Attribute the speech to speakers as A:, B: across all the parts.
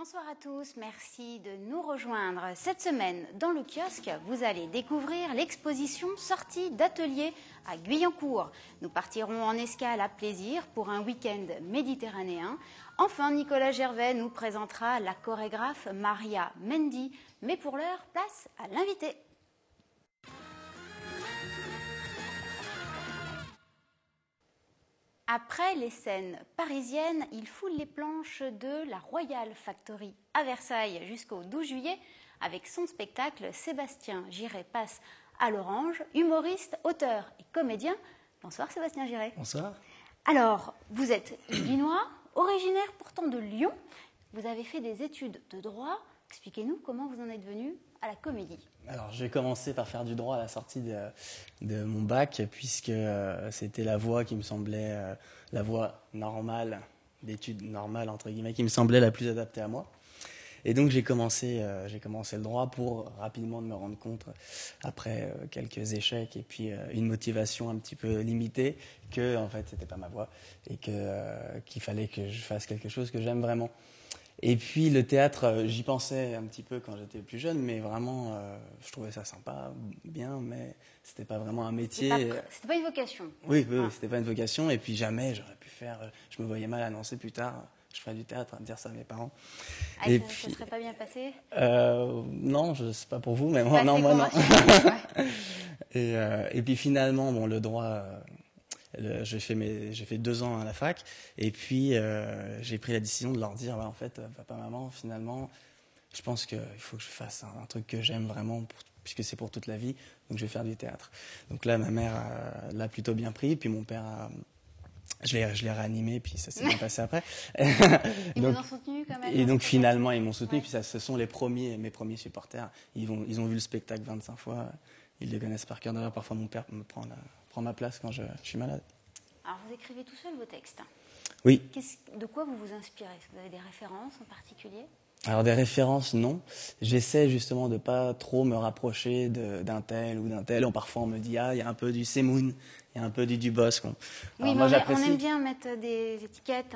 A: Bonsoir à tous, merci de nous rejoindre. Cette semaine, dans le kiosque, vous allez découvrir l'exposition Sortie d'atelier à Guyancourt. Nous partirons en escale à Plaisir pour un week-end méditerranéen. Enfin, Nicolas Gervais nous présentera la chorégraphe Maria Mendy. Mais pour l'heure, place à l'invité. Après les scènes parisiennes, il foule les planches de la Royal Factory à Versailles jusqu'au 12 juillet avec son spectacle Sébastien Girey passe à l'orange, humoriste, auteur et comédien. Bonsoir Sébastien Girey.
B: Bonsoir.
A: Alors, vous êtes Illinois, originaire pourtant de Lyon. Vous avez fait des études de droit. Expliquez-nous comment vous en êtes venu à la comédie.
B: Alors, j'ai commencé par faire du droit à la sortie de mon bac, puisque c'était la voie qui me semblait, la voie normale, d'études normales, entre guillemets, qui me semblait la plus adaptée à moi. Et donc, j'ai commencé le droit pour rapidement me rendre compte, après quelques échecs et puis une motivation un petit peu limitée, que, en fait, c'était pas ma voie et qu'il fallait que je fasse quelque chose que j'aime vraiment. Et puis le théâtre, j'y pensais un petit peu quand j'étais plus jeune, mais vraiment, je trouvais ça sympa, bien, mais c'était pas vraiment un métier.
A: C'était pas une vocation.
B: Oui, c'était pas une vocation. Et puis jamais j'aurais pu faire. Je me voyais mal annoncer plus tard. Je ferais du théâtre, dire ça à mes parents.
A: Ah, et ça serait pas bien passé.
B: Non, je sais pas pour vous, mais moi non. Et puis finalement, bon, le droit. J'ai fait 2 ans à la fac et puis j'ai pris la décision de leur dire en fait papa maman finalement je pense qu'il faut que je fasse un truc que j'aime vraiment puisque c'est pour toute la vie, donc je vais faire du théâtre. Donc là ma mère l'a plutôt bien pris, puis mon père je l'ai réanimé, puis ça s'est bien passé après.
A: Ils vous ont soutenu quand même.
B: Et donc finalement ils m'ont soutenu, puis ce sont mes premiers supporters. Ils ont vu le spectacle 25 fois, ils les connaissent par cœur. D'ailleurs parfois mon père me prend ma place quand je suis malade.
A: Alors vous écrivez tout seul vos textes.
B: Oui.
A: De quoi vous vous inspirez? Est-ce que vous avez des références en particulier?
B: Alors des références, non. J'essaie justement de pas trop me rapprocher d'un tel ou d'un tel. Parfois on me dit il y a un peu du Semoun, il y a un peu du Dubosc.
A: Oui, mais on aime bien mettre des étiquettes.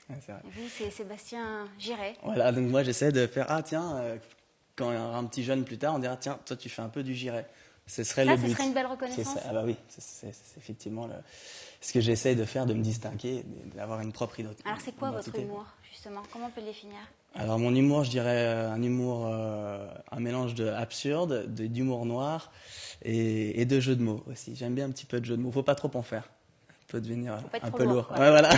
B: Ouais, c'est vrai.
A: Et vous, c'est Sébastien Girey.
B: Voilà, donc moi j'essaie de faire quand il y aura un petit jeune plus tard, on dira tiens, toi tu fais un peu du Girey. Ce serait le but.
A: Ce serait une belle reconnaissance.
B: Ah bah oui, c'est effectivement ce que j'essaie de faire, de me distinguer, d'avoir une propre identité.
A: Alors c'est quoi votre humour, justement? Comment on peut le définir?
B: Alors mon humour, je dirais un humour, un mélange d'absurde, d'humour noir et de jeux de mots aussi. J'aime bien un petit peu de jeux de mots, faut pas trop en faire. Peut devenir un peu lourd.
A: Ouais,
B: voilà.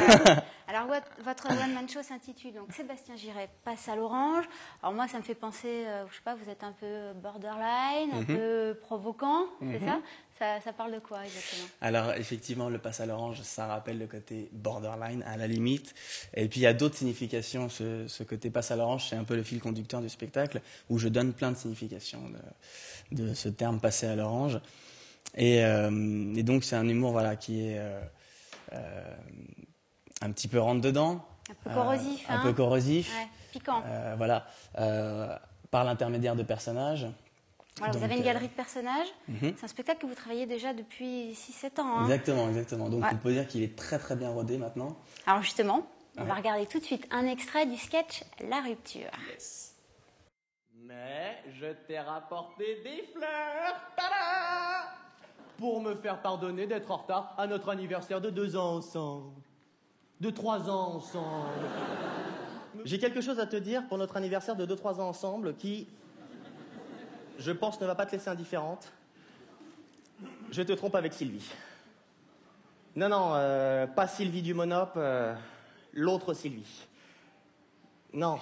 A: Alors, votre one-man show s'intitule donc Sébastien Girey passe à l'orange. Alors, moi, ça me fait penser, je sais pas, vous êtes un peu borderline, un peu provoquant, c'est ça? Ça parle de quoi exactement?
B: Alors, effectivement, le passe à l'orange, ça rappelle le côté borderline, à la limite. Et puis, il y a d'autres significations. Ce côté passe à l'orange, c'est un peu le fil conducteur du spectacle, où je donne plein de significations de ce terme passer à l'orange. Et donc, c'est un humour qui est un petit peu rentre-dedans.
A: Un peu corrosif.
B: Un peu corrosif.
A: Ouais, piquant.
B: Par l'intermédiaire de personnages.
A: Voilà, vous avez une galerie de personnages. C'est un spectacle que vous travaillez déjà depuis 6-7 ans.
B: Exactement. Donc, on peut dire qu'il est très très bien rodé maintenant.
A: Alors justement, on va regarder tout de suite un extrait du sketch La Rupture.
C: Yes. Mais je t'ai rapporté des fleurs. Tada! Pour me faire pardonner d'être en retard à notre anniversaire de 2 ans ensemble. De 3 ans ensemble. J'ai quelque chose à te dire pour notre anniversaire de 2-3 ans ensemble qui, je pense, ne va pas te laisser indifférente. Je te trompe avec Sylvie. Non, pas Sylvie du Monop, l'autre Sylvie. Non,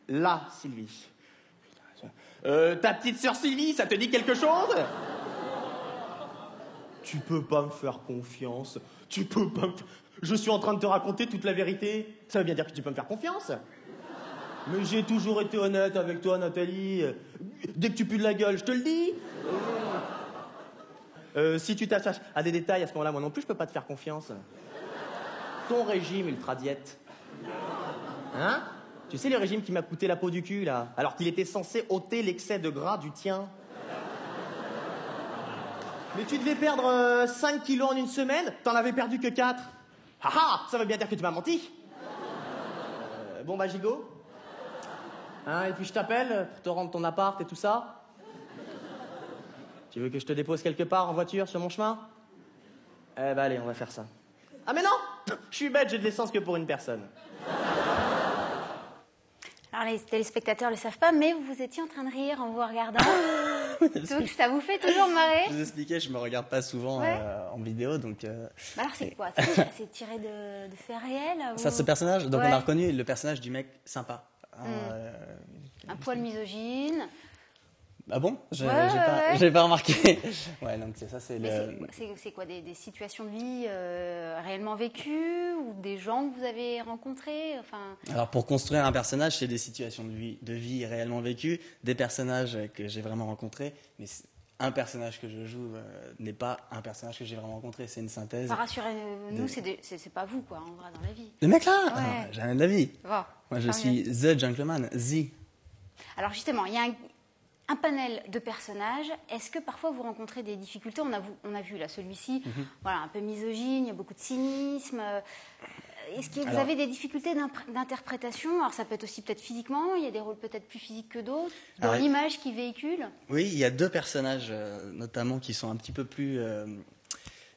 C: la Sylvie. Ta petite sœur Sylvie, ça te dit quelque chose? Tu peux pas me faire confiance. Tu peux pas me... Je suis en train de te raconter toute la vérité. Ça veut bien dire que tu peux me faire confiance. Mais j'ai toujours été honnête avec toi, Nathalie. Dès que tu pues de la gueule, je te le dis. Si tu t'attaches à des détails, à ce moment-là, moi non plus, je peux pas te faire confiance. Ton régime ultra-diète. Hein? Tu sais, le régime qui m'a coûté la peau du cul, là, alors qu'il était censé ôter l'excès de gras du tien. Mais tu devais perdre 5 kilos en une semaine, t'en avais perdu que 4. Ah ah, ça veut bien dire que tu m'as menti. Bon bah Gigot, Hein, et puis je t'appelle pour te rendre ton appart et tout ça. Tu veux que je te dépose quelque part en voiture sur mon chemin? Eh ben allez, on va faire ça. Ah mais non! Je suis bête, j'ai de l'essence que pour une personne.
A: Alors les téléspectateurs ne le savent pas, mais vous étiez en train de rire en vous regardant. Donc ça vous fait toujours marrer?
B: Je vous expliquais, je me regarde pas souvent
A: Ouais.
B: en vidéo, donc...
A: Bah alors c'est quoi? C'est tiré de faits réels?
B: Ça,
A: ou-
B: ce personnage, donc
A: Ouais.
B: on a reconnu le personnage du mec sympa. Hein,
A: Un poil misogyne.
B: Ah bon?
A: Ouais, ouais.
B: J'ai pas remarqué. Ouais, donc c'est ça, c'est
A: Mais
B: le...
A: c'est quoi des situations de vie réellement vécues ou des gens que vous avez rencontrés? Enfin,
B: Alors pour construire un personnage, c'est des situations de vie réellement vécues, des personnages que j'ai vraiment rencontrés, mais un personnage que je joue n'est pas un personnage que j'ai vraiment rencontré, c'est une synthèse.
A: enfin, rassurez-nous, c'est pas vous quoi, en vrai, dans la vie.
B: Le mec là?
A: Ouais.
B: Ah, jamais de la vie.
A: Bon,
B: Moi je
A: tant
B: suis
A: mieux.
B: The Gentleman, The.
A: Alors justement, il y a un panel de personnages. Est-ce que parfois vous rencontrez des difficultés? On a vu là celui-ci, voilà, un peu misogyne, il y a beaucoup de cynisme. Est-ce que vous avez des difficultés d'interprétation? Alors ça peut être aussi peut-être physiquement, il y a des rôles peut-être plus physiques que d'autres, dans
B: Alors,
A: l'image qu'ils véhiculent.
B: Oui, il y a deux personnages notamment qui sont un petit peu plus...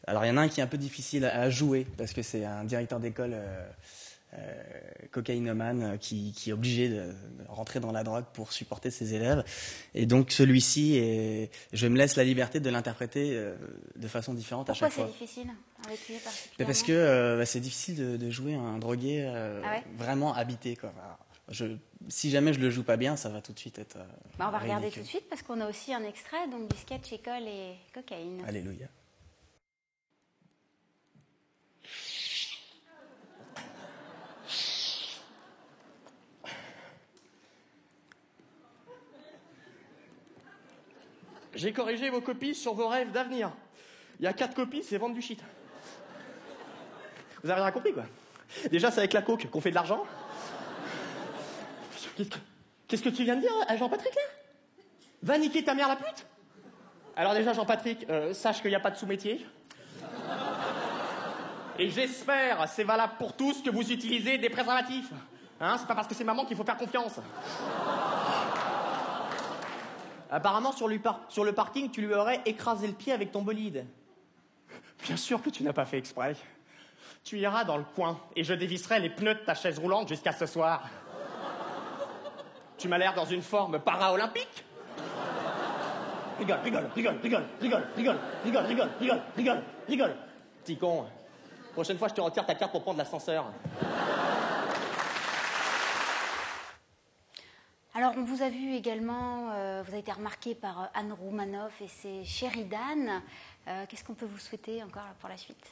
B: Alors il y en a un qui est un peu difficile à jouer parce que c'est un directeur d'école cocaïnomane qui est obligé de rentrer dans la drogue pour supporter ses élèves. Et donc celui-ci, je me laisse la liberté de l'interpréter de façon différente
A: Pourquoi
B: à chaque fois.
A: c'est difficile avec lui
B: Mais
A: particulièrement?
B: parce que c'est difficile de jouer un drogué
A: Ah ouais
B: vraiment habité, quoi. Alors, si jamais je le joue pas bien, ça va tout de suite être
A: Bah, on va regarder
B: ridicule.
A: tout de suite parce qu'on a aussi un extrait donc, du sketch École et cocaïne.
B: Alléluia.
C: J'ai corrigé vos copies sur vos rêves d'avenir. Il y a 4 copies, c'est vendre du shit. Vous avez rien compris, quoi. Déjà, c'est avec la coke qu'on fait de l'argent. Qu'est-ce que tu viens de dire à Jean-Patrick, là? Va niquer ta mère, la pute. Alors déjà, Jean-Patrick, sache qu'il n'y a pas de sous-métier. Et j'espère, c'est valable pour tous, que vous utilisez des préservatifs. Hein, c'est pas parce que c'est maman qu'il faut faire confiance. Apparemment, sur le parking, tu lui aurais écrasé le pied avec ton bolide. Bien sûr que tu n'as pas fait exprès. Tu iras dans le coin et je dévisserai les pneus de ta chaise roulante jusqu'à ce soir. Tu m'as l'air dans une forme para-olympique. Rigole, rigole, rigole, rigole, rigole, rigole, rigole, rigole, rigole, rigole, rigole. Petit con. Prochaine fois, je te retire ta carte pour prendre l'ascenseur.
A: Alors, on vous a vu également, vous avez été remarqué par Anne Roumanoff et ses Sheridan. Qu'est-ce qu'on peut vous souhaiter encore là, pour la suite?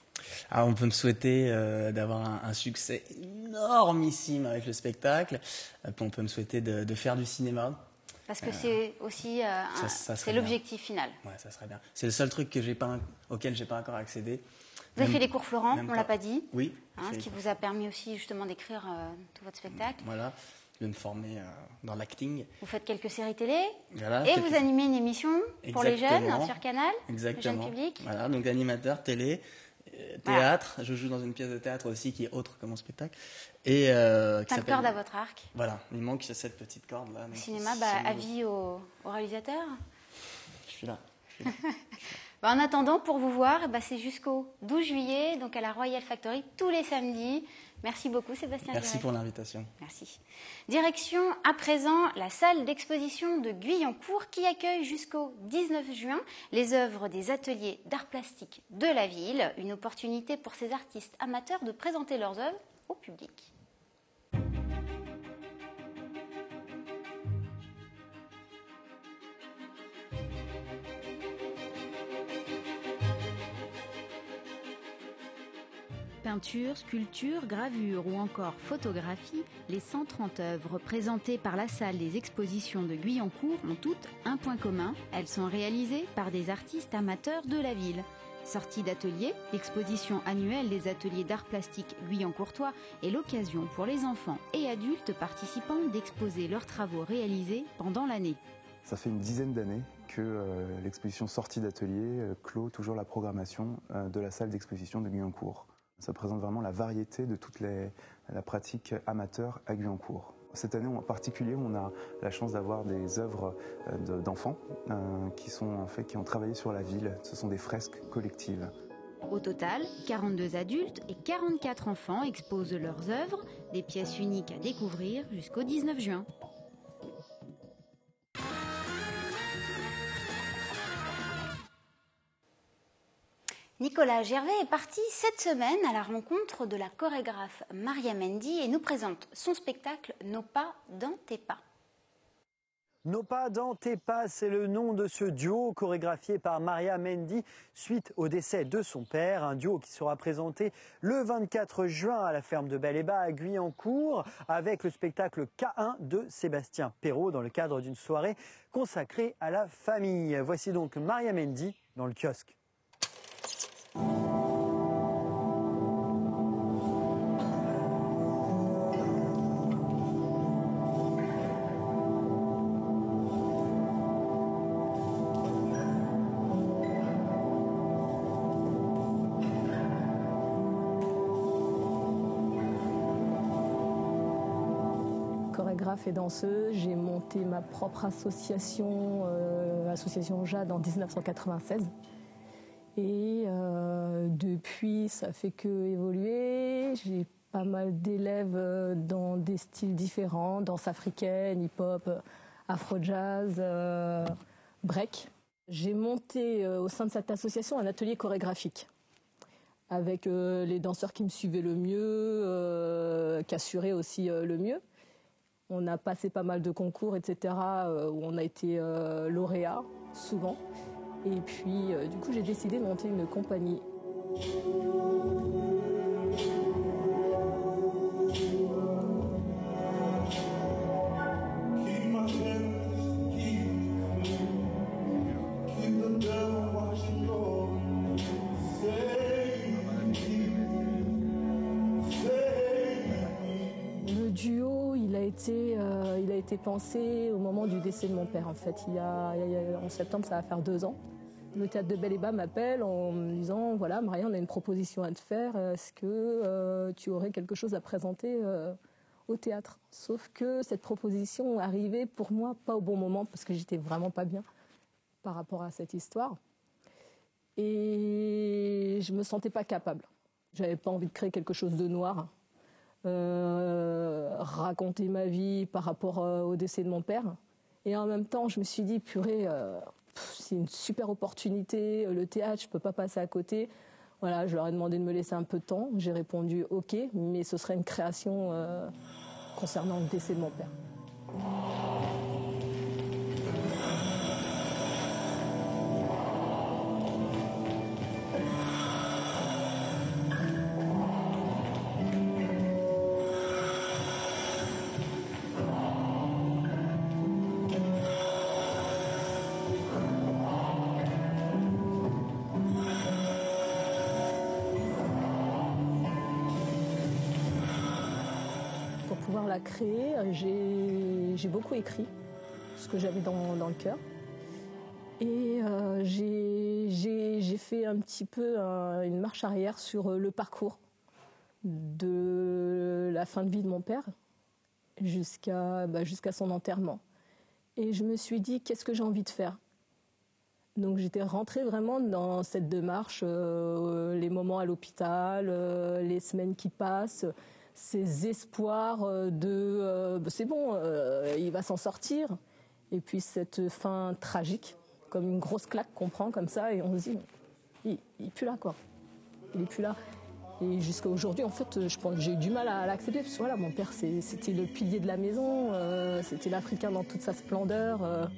B: Alors, on peut me souhaiter d'avoir un succès énormissime avec le spectacle. On peut me souhaiter de faire du cinéma.
A: Parce que c'est aussi
B: ça serait
A: c'est
B: bien.
A: l'objectif final.
B: Ouais, ça serait bien. C'est le seul truc auquel j'ai pas encore accédé.
A: Vous avez
B: Même-
A: fait les cours Florent,
B: même
A: on l'a pas dit,
B: Oui.
A: hein,
B: j'ai
A: ce
B: fait
A: qui
B: les
A: vous a permis aussi justement d'écrire tout votre spectacle.
B: cours. Voilà, de me former dans l'acting.
A: Vous faites quelques séries télé
B: Voilà,
A: et
B: quelques-
A: vous animez une émission pour les jeunes
B: Exactement.
A: sur Canal, le
B: Exactement.
A: jeune public.
B: Voilà, donc animateur, télé, théâtre. Je joue dans une pièce de théâtre aussi qui est autre que mon spectacle. Et qui
A: Plein de
B: s'appelle-
A: cordes à votre arc.
B: Voilà, il manque cette petite corde là.
A: Au cinéma, bah, avis au réalisateur.
B: Je suis là.
A: Bah, en attendant, pour vous voir, bah, c'est jusqu'au 12 juillet, donc à la Royal Factory, tous les samedis. Merci beaucoup, Sébastien
B: Merci
A: Giresse.
B: pour l'invitation.
A: Merci. Direction à présent la salle d'exposition de Guyancourt qui accueille jusqu'au 19 juin les œuvres des ateliers d'art plastique de la ville. Une opportunité pour ces artistes amateurs de présenter leurs œuvres au public. Peinture, sculpture, gravure ou encore photographie, les 130 œuvres présentées par la salle des expositions de Guyancourt ont toutes un point commun. Elles sont réalisées par des artistes amateurs de la ville. Sortie d'ateliers, l'exposition annuelle des ateliers d'art plastique guyancourtois est l'occasion pour les enfants et adultes participants d'exposer leurs travaux réalisés pendant l'année.
D: Ça fait une dizaine d'années que l'exposition Sortie d'atelier clôt toujours la programmation de la salle d'exposition de Guyancourt. Ça présente vraiment la variété de toute la pratique amateur à Guyancourt. Cette année en particulier, on a la chance d'avoir des œuvres d'enfants qui ont travaillé sur la ville. Ce sont des fresques collectives.
A: Au total, 42 adultes et 44 enfants exposent leurs œuvres, des pièces uniques à découvrir jusqu'au 19 juin. Nicolas Gervais est parti cette semaine à la rencontre de la chorégraphe Maria Mendy et nous présente son spectacle Nos pas dans tes pas.
E: Nos pas dans tes pas, c'est le nom de ce duo chorégraphié par Maria Mendy suite au décès de son père. Un duo qui sera présenté le 24 juin à la ferme de Bel-et-Bas à Guyancourt avec le spectacle K1 de Sébastien Perrault dans le cadre d'une soirée consacrée à la famille. Voici donc Maria Mendy dans le kiosque.
F: Chorégraphe et danseuse, j'ai monté ma propre association, Association Jade, en 1996. Et depuis, ça fait que évoluer. J'ai pas mal d'élèves dans des styles différents, danse africaine, hip-hop, afro-jazz, break. J'ai monté au sein de cette association un atelier chorégraphique avec les danseurs qui me suivaient le mieux, qui assuraient aussi le mieux. On a passé pas mal de concours, etc., où on a été lauréat, souvent. Et puis, du coup, j'ai décidé de monter une compagnie. Le duo, il a été pensé au moment du décès de mon père, en fait. En septembre, ça va faire 2 ans. Le théâtre de Bel-et-Bas m'appelle en me disant « Voilà, Maria, on a une proposition à te faire. Est-ce que tu aurais quelque chose à présenter au théâtre ?» Sauf que cette proposition arrivait pour moi pas au bon moment parce que j'étais vraiment pas bien par rapport à cette histoire. Et je me sentais pas capable. J'avais pas envie de créer quelque chose de noir. Raconter ma vie par rapport au décès de mon père. Et en même temps, je me suis dit, purée, c'est une super opportunité, le théâtre, je peux pas passer à côté. Voilà, je leur ai demandé de me laisser un peu de temps. J'ai répondu OK, mais ce serait une création concernant le décès de mon père. Pour pouvoir la créer, j'ai beaucoup écrit ce que j'avais dans le cœur. Et j'ai fait un petit peu une marche arrière sur le parcours de la fin de vie de mon père jusqu'à son enterrement. Et je me suis dit, qu'est-ce que j'ai envie de faire ? Donc j'étais rentrée vraiment dans cette démarche, les moments à l'hôpital, les semaines qui passent, ces espoirs c'est bon, il va s'en sortir. Et puis cette fin tragique, comme une grosse claque qu'on prend comme ça et on se dit, il n'est plus là quoi. Il n'est plus là. Et jusqu'à aujourd'hui, en fait, je pense que j'ai eu du mal à l'accepter. Parce que voilà, mon père, c'était le pilier de la maison, c'était l'Africain dans toute sa splendeur.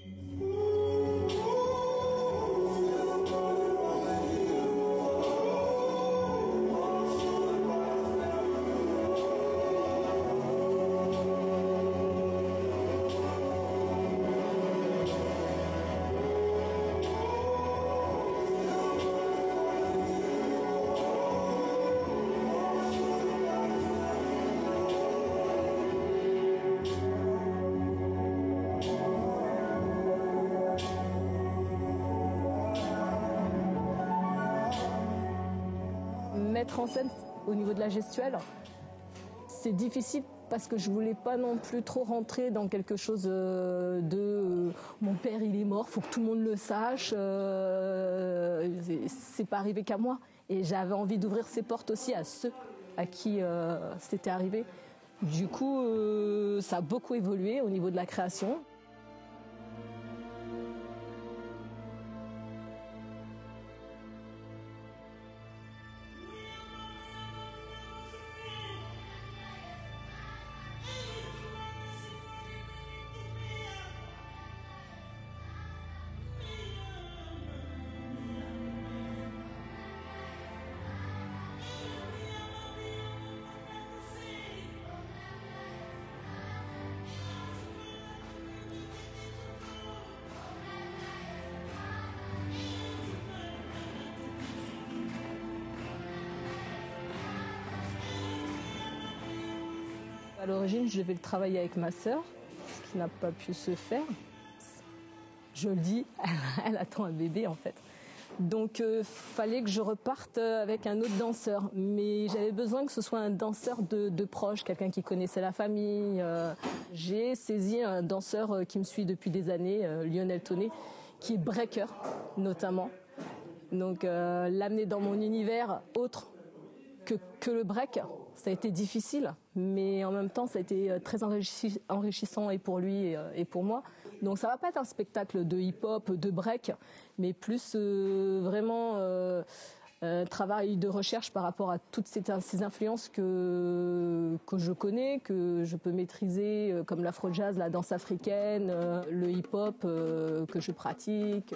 F: Mettre en scène au niveau de la gestuelle, c'est difficile parce que je voulais pas non plus trop rentrer dans quelque chose de mon père il est mort, faut que tout le monde le sache. C'est pas arrivé qu'à moi. Et j'avais envie d'ouvrir ces portes aussi à ceux à qui c'était arrivé. Du coup, ça a beaucoup évolué au niveau de la création. À l'origine, je devais le travailler avec ma sœur, ce qui n'a pas pu se faire. Je le dis, elle attend un bébé en fait. Donc fallait que je reparte avec un autre danseur. Mais j'avais besoin que ce soit un danseur de proche, quelqu'un qui connaissait la famille. J'ai saisi un danseur qui me suit depuis des années, Lionel Tonnet, qui est breaker notamment. Donc l'amener dans mon univers autre que le break, ça a été difficile, mais en même temps, ça a été très enrichissant et pour lui et pour moi. Donc ça va pas être un spectacle de hip-hop, de break, mais plus vraiment un travail de recherche par rapport à toutes ces influences que je connais, que je peux maîtriser, comme l'afro-jazz, la danse africaine, le hip-hop que je pratique.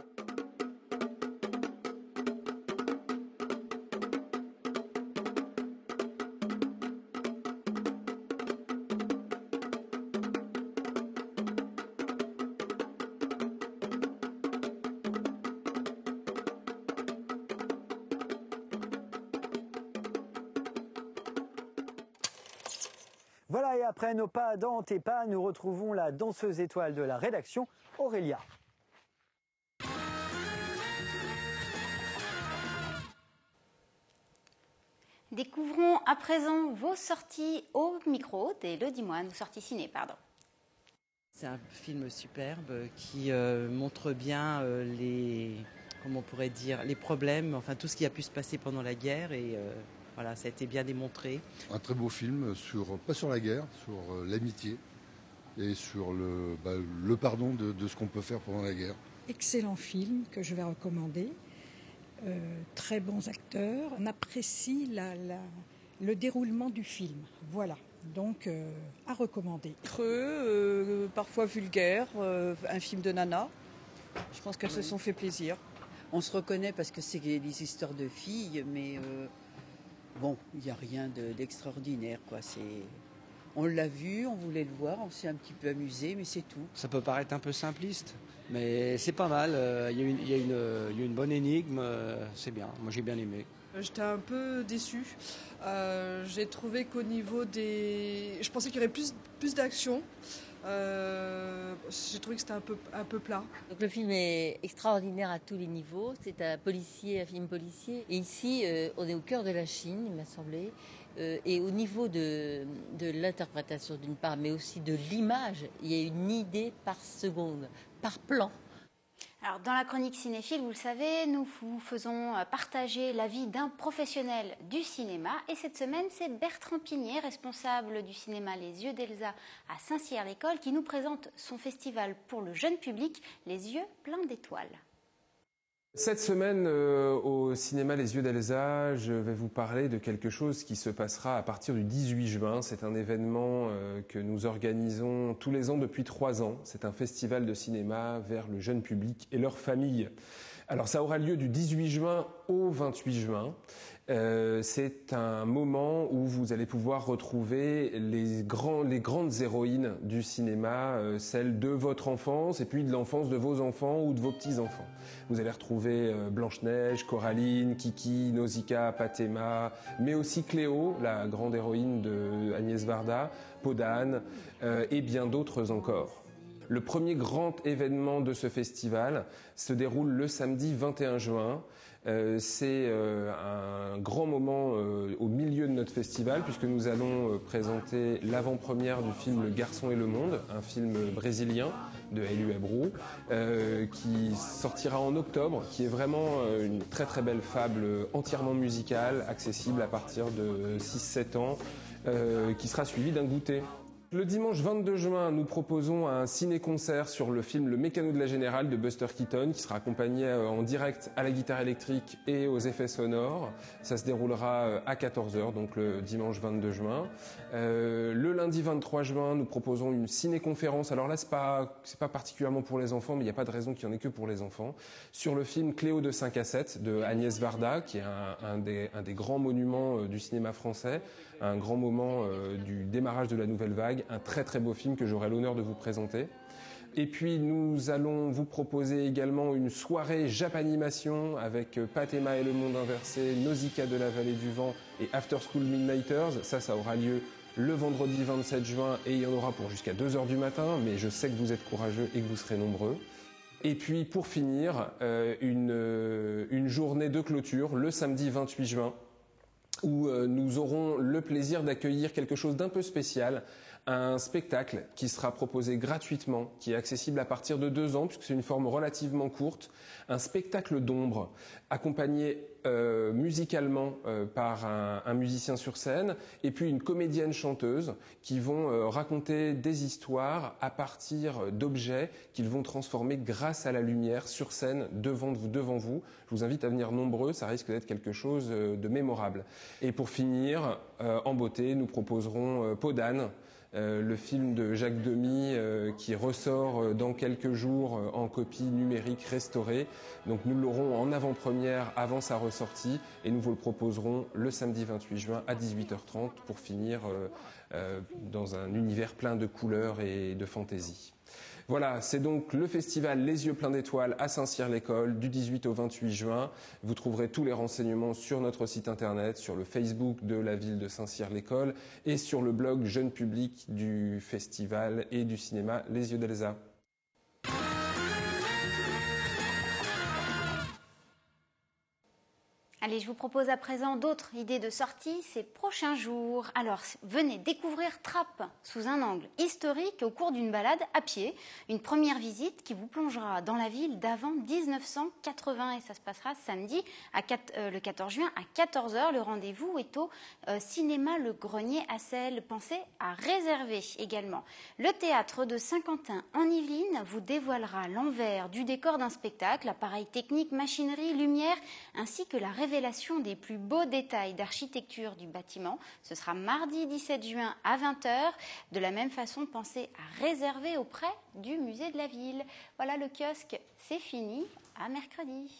E: Voilà, et après nos pas dans tes pas, nous retrouvons la danseuse étoile de la rédaction, Aurélia.
A: Découvrons à présent vos sorties au micro d'Élodie Moine, ou sorties ciné, pardon.
G: C'est un film superbe qui montre bien comment on pourrait dire, les problèmes, enfin tout ce qui a pu se passer pendant la guerre et voilà, ça a été bien démontré.
H: Un très beau film, pas sur la guerre, sur l'amitié et sur le pardon de ce qu'on peut faire pendant la guerre.
I: Excellent film que je vais recommander. Très bons acteurs. On apprécie le déroulement du film. Voilà, donc à recommander.
J: Creux, parfois vulgaire, un film de nana. Je pense qu'elles se sont fait plaisir.
K: On se reconnaît parce que c'est des histoires de filles, mais bon, il n'y a rien d'extraordinaire, quoi. On l'a vu, on voulait le voir, on s'est un petit peu amusé, mais c'est tout.
L: Ça peut paraître un peu simpliste, mais c'est pas mal. Il y a une bonne énigme, c'est bien. Moi, j'ai bien aimé.
J: J'étais un peu déçue. J'ai trouvé qu'au niveau je pensais qu'il y aurait plus d'action. J'ai trouvé que c'était un peu plat.
M: Donc le film est extraordinaire à tous les niveaux. C'est un film policier. Et ici, on est au cœur de la Chine, il m'a semblé. Et au niveau de l'interprétation d'une part, mais aussi de l'image, il y a une idée par seconde, par plan.
A: Alors, dans la chronique cinéphile, vous le savez, nous vous faisons partager la vie d'un professionnel du cinéma. Et cette semaine, c'est Bertrand Pignet, responsable du cinéma Les Yeux d'Elsa à Saint-Cyr-l'École, qui nous présente son festival pour le jeune public, Les Yeux pleins d'étoiles.
N: Cette semaine, au cinéma Les Yeux d'Elsa, je vais vous parler de quelque chose qui se passera à partir du 18 juin. C'est un événement que nous organisons tous les ans depuis 3 ans. C'est un festival de cinéma vers le jeune public et leurs familles. Alors ça aura lieu du 18 juin au 28 juin. C'est un moment où vous allez pouvoir retrouver les grandes héroïnes du cinéma, celles de votre enfance et puis de l'enfance de vos enfants ou de vos petits-enfants. Vous allez retrouver Blanche-Neige, Coraline, Kiki, Nausicaa, Pathéma, mais aussi Cléo, la grande héroïne de Agnès Varda, Podane et bien d'autres encore. Le premier grand événement de ce festival se déroule le samedi 21 juin. C'est un grand moment au milieu de notre festival puisque nous allons présenter l'avant-première du film Le Garçon et le Monde, un film brésilien de Hélio Abreu, qui sortira en octobre, qui est vraiment une très très belle fable entièrement musicale, accessible à partir de 6-7 ans, qui sera suivie d'un goûter. Le dimanche 22 juin, nous proposons un ciné-concert sur le film Le Mécano de la Générale de Buster Keaton, qui sera accompagné en direct à la guitare électrique et aux effets sonores. Ça se déroulera à 14h, donc le dimanche 22 juin. Le lundi 23 juin, nous proposons une ciné-conférence. Alors là, c'est pas particulièrement pour les enfants, mais il n'y a pas de raison qu'il n'y en ait que pour les enfants. Sur le film Cléo de 5 à 7 de Agnès Varda, qui est un des grands monuments du cinéma français, un grand moment du démarrage de la nouvelle vague, un très très beau film que j'aurai l'honneur de vous présenter. Et puis nous allons vous proposer également une soirée Japanimation avec Pathéma et le Monde Inversé, Nausicaa de la Vallée du Vent et After School Midnighters. Ça aura lieu le vendredi 27 juin et il y en aura pour jusqu'à 2h du matin, mais je sais que vous êtes courageux et que vous serez nombreux. Et puis pour finir, une journée de clôture le samedi 28 juin où nous aurons le plaisir d'accueillir quelque chose d'un peu spécial, un spectacle qui sera proposé gratuitement, qui est accessible à partir de 2 ans, puisque c'est une forme relativement courte, un spectacle d'ombre, accompagné musicalement par un musicien sur scène, et puis une comédienne chanteuse, qui vont raconter des histoires à partir d'objets qu'ils vont transformer grâce à la lumière sur scène devant vous. Je vous invite à venir nombreux, ça risque d'être quelque chose de mémorable. Et pour finir, en beauté, nous proposerons Peau d'âne, le film de Jacques Demy qui ressort dans quelques jours en copie numérique restaurée. Donc nous l'aurons en avant-première avant sa ressortie et nous vous le proposerons le samedi 28 juin à 18h30 pour finir dans un univers plein de couleurs et de fantaisie. Voilà, c'est donc le festival Les Yeux Pleins d'Étoiles à Saint-Cyr-l'École du 18 au 28 juin. Vous trouverez tous les renseignements sur notre site internet, sur le Facebook de la ville de Saint-Cyr-l'École et sur le blog Jeune Public du festival et du cinéma Les Yeux d'Elsa.
A: Allez, je vous propose à présent d'autres idées de sortie ces prochains jours. Alors, venez découvrir Trappes sous un angle historique au cours d'une balade à pied. Une première visite qui vous plongera dans la ville d'avant 1980 et ça se passera samedi le 14 juin à 14h. Le rendez-vous est au cinéma Le Grenier à Celles. Pensez à réserver également. Le théâtre de Saint-Quentin en Yvelines vous dévoilera l'envers du décor d'un spectacle, appareils techniques, machinerie, lumière, ainsi que la révélation des plus beaux détails d'architecture du bâtiment. Ce sera mardi 17 juin à 20h. De la même façon, pensez à réserver auprès du musée de la ville. Voilà, le kiosque, c'est fini. À mercredi.